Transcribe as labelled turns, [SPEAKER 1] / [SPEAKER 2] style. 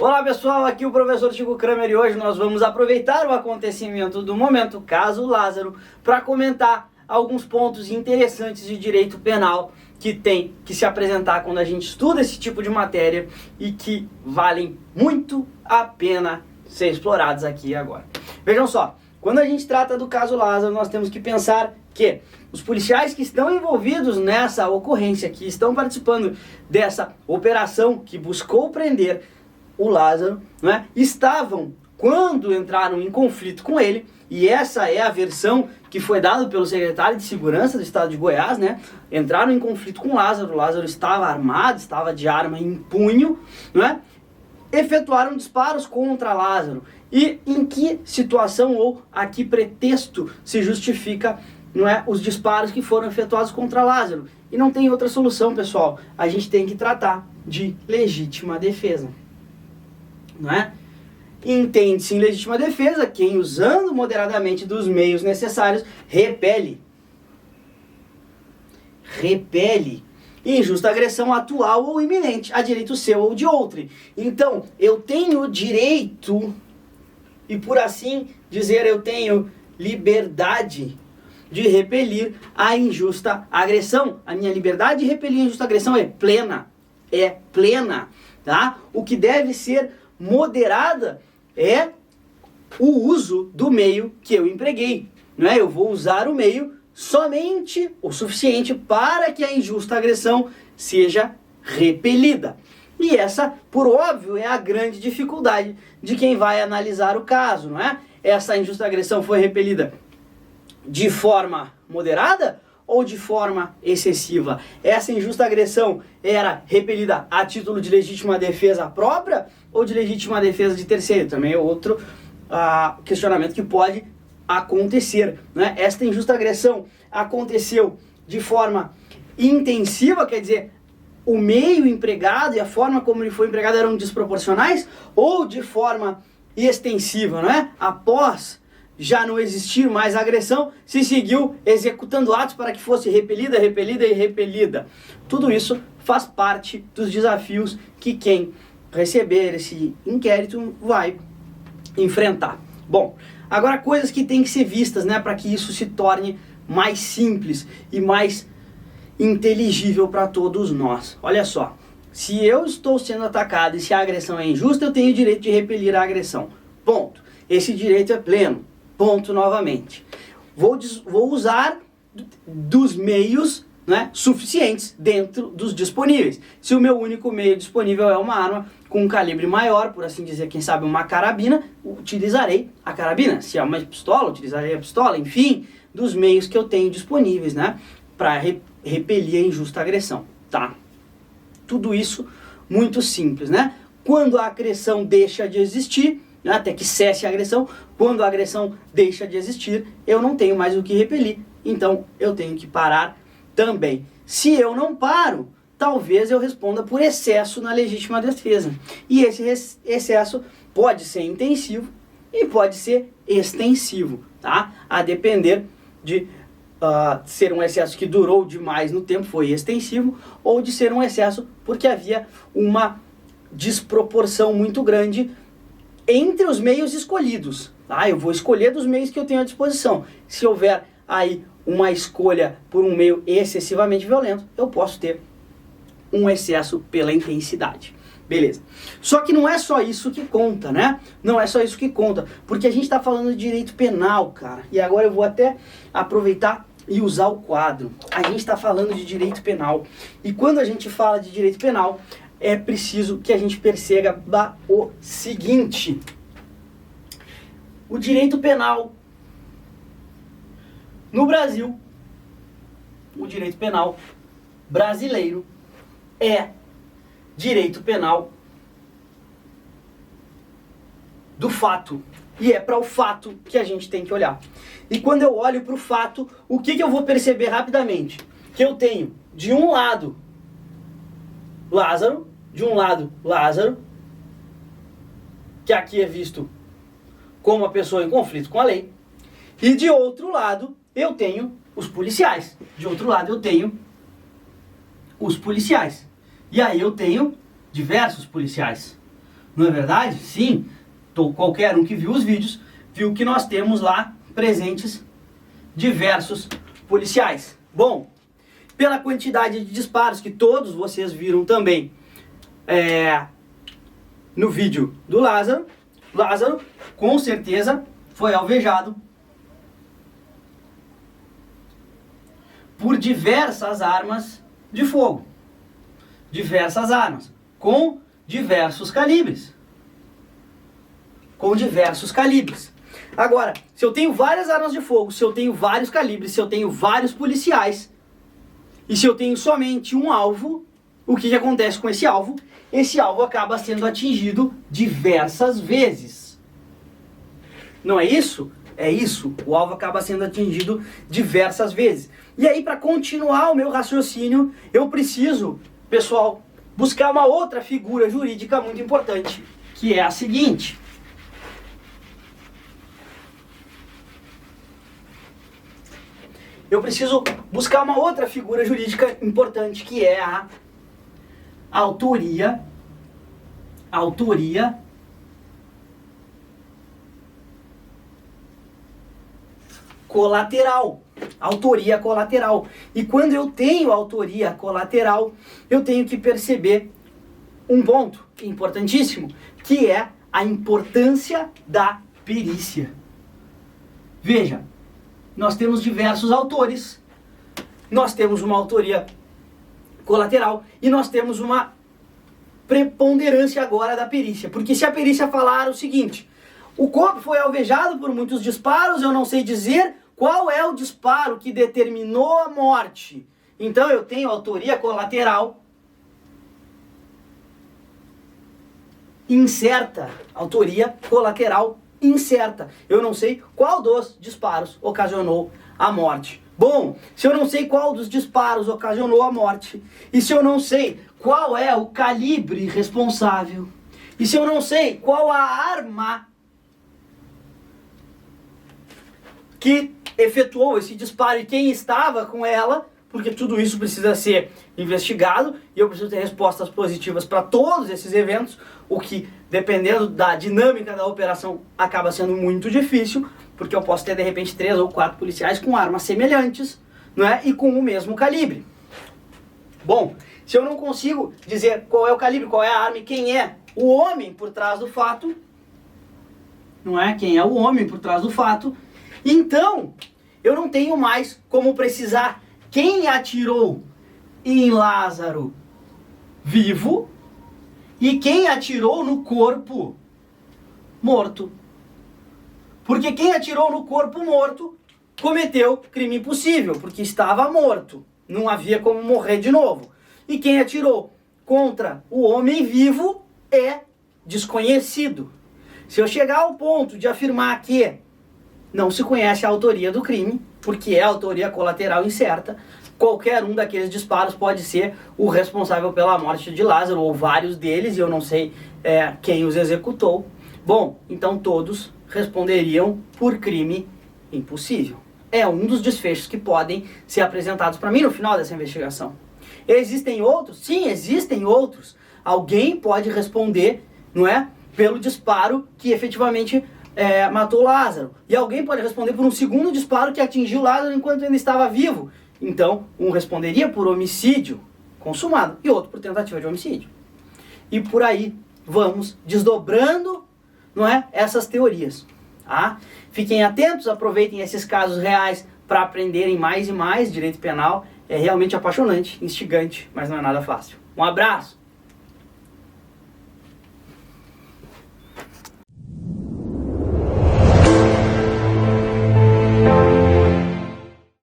[SPEAKER 1] Olá pessoal, aqui o professor Chico Kramer e hoje nós vamos aproveitar o acontecimento do momento, caso Lázaro, para comentar alguns pontos interessantes de direito penal que tem que se apresentar quando a gente estuda esse tipo de matéria e que valem muito a pena ser explorados aqui agora. Vejam só, quando a gente trata do caso Lázaro, nós temos que pensar que os policiais que estão envolvidos nessa ocorrência, que estão participando dessa operação que buscou prender o Lázaro, né, estavam, quando entraram em conflito com ele, e essa é a versão que foi dada pelo secretário de Segurança do Estado de Goiás, né, entraram em conflito com o Lázaro estava armado, estava de arma em punho, né, efetuaram disparos contra Lázaro. E em que situação ou a que pretexto se justifica, não é, os disparos que foram efetuados contra Lázaro? E não tem outra solução, pessoal. A gente tem que tratar de legítima defesa, não é? Entende-se em legítima defesa quem, usando moderadamente dos meios necessários, repele injusta agressão atual ou iminente a direito seu ou de outro. Então, eu tenho direito, e por assim dizer, eu tenho liberdade de repelir a injusta agressão. A minha liberdade de repelir a injusta agressão é plena, tá? O que deve ser moderada é o uso do meio que eu empreguei, não é? Eu vou usar o meio somente o suficiente para que a injusta agressão seja repelida. E essa, por óbvio, é a grande dificuldade de quem vai analisar o caso, não é? Essa injusta agressão foi repelida de forma moderada ou de forma excessiva? Essa injusta agressão era repelida a título de legítima defesa própria ou de legítima defesa de terceiro? Também é outro questionamento que pode acontecer, né? Esta injusta agressão aconteceu de forma intensiva, quer dizer, o meio empregado e a forma como ele foi empregado eram desproporcionais, ou de forma extensiva, não é? Após já não existir mais agressão, se seguiu executando atos para que fosse repelida. Tudo isso faz parte dos desafios que quem receber esse inquérito vai enfrentar. Bom, agora coisas que têm que ser vistas, né, para que isso se torne mais simples e mais inteligível para todos nós. Olha só, se eu estou sendo atacado e se a agressão é injusta, eu tenho o direito de repelir a agressão. Ponto. Esse direito é pleno. Ponto novamente. Vou usar dos meios, né, suficientes dentro dos disponíveis. Se o meu único meio disponível é uma arma com um calibre maior, por assim dizer, quem sabe uma carabina, utilizarei a carabina. Se é uma pistola, utilizarei a pistola. Enfim, dos meios que eu tenho disponíveis, né, para repelir a injusta agressão, tá? Tudo isso muito simples, né? Quando a agressão deixa de existir, até que cesse a agressão, quando a agressão deixa de existir, eu não tenho mais o que repelir, então eu tenho que parar também. Se eu não paro, talvez eu responda por excesso na legítima defesa. E esse excesso pode ser intensivo e pode ser extensivo, tá? A depender de ser um excesso que durou demais no tempo, foi extensivo, ou de ser um excesso porque havia uma desproporção muito grande entre os meios escolhidos, tá? Eu vou escolher dos meios que eu tenho à disposição. Se houver aí uma escolha por um meio excessivamente violento, eu posso ter um excesso pela intensidade. Beleza. Só que não é só isso que conta, né? Não é só isso que conta, porque a gente está falando de direito penal, cara. E agora eu vou até aproveitar e usar o quadro. A gente está falando de direito penal. E quando a gente fala de direito penal, é preciso que a gente perceba o seguinte: o direito penal no Brasil, o direito penal brasileiro é direito penal do fato. E é para o fato que a gente tem que olhar. E quando eu olho para o fato, o que eu vou perceber rapidamente? Que eu tenho, de um lado, Lázaro, que aqui é visto como uma pessoa em conflito com a lei, e de outro lado, eu tenho os policiais. E aí eu tenho diversos policiais. Não é verdade? Sim, qualquer um que viu os vídeos viu que nós temos lá presentes diversos policiais. Bom, pela quantidade de disparos que todos vocês viram também no vídeo do Lázaro, Lázaro com certeza foi alvejado por diversas armas de fogo. Diversas armas, com diversos calibres. Com diversos calibres. Agora, se eu tenho várias armas de fogo, se eu tenho vários calibres, se eu tenho vários policiais, e se eu tenho somente um alvo, o que acontece com esse alvo? Esse alvo acaba sendo atingido diversas vezes. Não é isso? É isso. O alvo acaba sendo atingido diversas vezes. E aí, para continuar o meu raciocínio, eu preciso, pessoal, buscar uma outra figura jurídica muito importante, que é a seguinte. Eu preciso buscar uma outra figura jurídica importante, que é a autoria colateral. Autoria colateral. E quando eu tenho autoria colateral, eu tenho que perceber um ponto importantíssimo, que é a importância da perícia. Veja, nós temos diversos autores, nós temos uma autoria colateral e nós temos uma preponderância agora da perícia. Porque se a perícia falar o seguinte: o corpo foi alvejado por muitos disparos, eu não sei dizer qual é o disparo que determinou a morte. Então eu tenho autoria colateral incerta. Autoria colateral incerta. Eu não sei qual dos disparos ocasionou a morte. Bom, se eu não sei qual dos disparos ocasionou a morte, e se eu não sei qual é o calibre responsável, e se eu não sei qual a arma que efetuou esse disparo e quem estava com ela, porque tudo isso precisa ser investigado e eu preciso ter respostas positivas para todos esses eventos, o que, dependendo da dinâmica da operação, acaba sendo muito difícil, porque eu posso ter de repente 3 ou 4 policiais com armas semelhantes, não é? E com o mesmo calibre. Bom, se eu não consigo dizer qual é o calibre, qual é a arma e quem é o homem por trás do fato, não é? Quem é o homem por trás do fato, então eu não tenho mais como precisar quem atirou em Lázaro vivo e quem atirou no corpo morto. Porque quem atirou no corpo morto cometeu crime impossível, porque estava morto, não havia como morrer de novo. E quem atirou contra o homem vivo é desconhecido. Se eu chegar ao ponto de afirmar que não se conhece a autoria do crime, porque é autoria colateral incerta, qualquer um daqueles disparos pode ser o responsável pela morte de Lázaro, ou vários deles, e eu não sei quem os executou. Bom, então todos responderiam por crime impossível. É um dos desfechos que podem ser apresentados para mim no final dessa investigação. Existem outros? Sim, existem outros. Alguém pode responder, não é, pelo disparo que efetivamente matou Lázaro. E alguém pode responder por um segundo disparo que atingiu Lázaro enquanto ele estava vivo. Então, um responderia por homicídio consumado e outro por tentativa de homicídio. E por aí vamos desdobrando, não é, essas teorias. Tá? Fiquem atentos, aproveitem esses casos reais para aprenderem mais e mais direito penal. É realmente apaixonante, instigante, mas não é nada fácil. Um abraço!